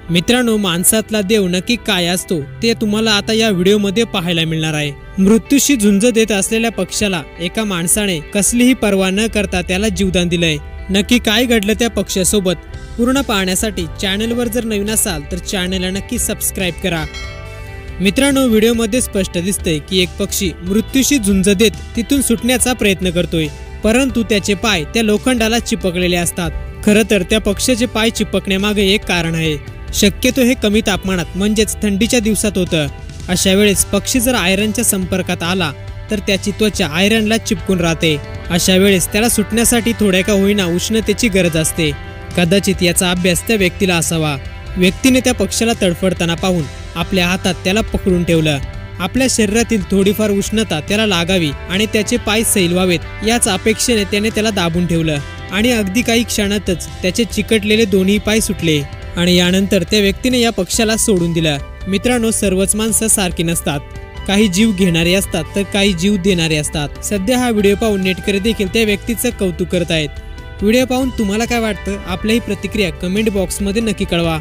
मित्रांनो, माणसातला देव नक्की काय असतो ते तुम्हाला आता या व्हिडिओमध्ये पाहायला मिळणार आहे। मृत्यूशी झुंज देत असलेल्या पक्ष्याला एका माणसाने कसलीही पर्वा न करता त्याला जीवदान दिलंय। नक्की काय घडलं त्या पक्ष्यासोबत पूर्ण पाहण्यासाठी चॅनलवर जर नवीन असाल तर चॅनलला नक्की सबस्क्राइब करा। मित्रांनो, व्हिडिओमध्ये स्पष्ट दिसतंय की एक पक्षी मृत्यूशी झुंज देत तिथून सुटण्याचा प्रयत्न करतोय, परंतु त्याचे पाय त्या लोखंडाला चिपकलेले असतात। खरं तर त्या पक्ष्याचे पाय चिपकण्यामागे एक कारण आहे। शक्यतो हे कमी तापमानात म्हणजेच थंडीच्या दिवसात होतं। अशा वेळेस पक्षी जर आयरनच्या संपर्कात आला तर त्याची त्वचा आयरनला चिपकून राहते। अशा वेळेस त्याला सुटण्यासाठी थोड्या का होईना उष्णतेची गरज असते। कदाचित याचा अभ्यास त्या व्यक्तीला असावा। व्यक्तीने त्या पक्ष्याला तडफडताना पाहून आपल्या हातात त्याला पकडून ठेवलं। आपल्या शरीरातील थोडीफार उष्णता त्याला लागावी आणि त्याचे पाय सैल व्हावेत याच अपेक्षेने त्याने त्याला दाबून ठेवलं आणि अगदी काही क्षणातच त्याचे चिकटलेले दोन्ही पाय सुटले आणि यानंतर त्या व्यक्तीने या पक्ष्याला सोडून दिलं। मित्रांनो, सर्वच माणसं सारखी नसतात। काही जीव घेणारे असतात तर काही जीव देणारे असतात। सध्या हा व्हिडिओ पाहून नेटकरी देखील त्या व्यक्तीचं कौतुक करत आहेत। व्हिडिओ पाहून तुम्हाला काय वाटतं? आपल्याही प्रतिक्रिया कमेंट बॉक्समध्ये नक्की कळवा।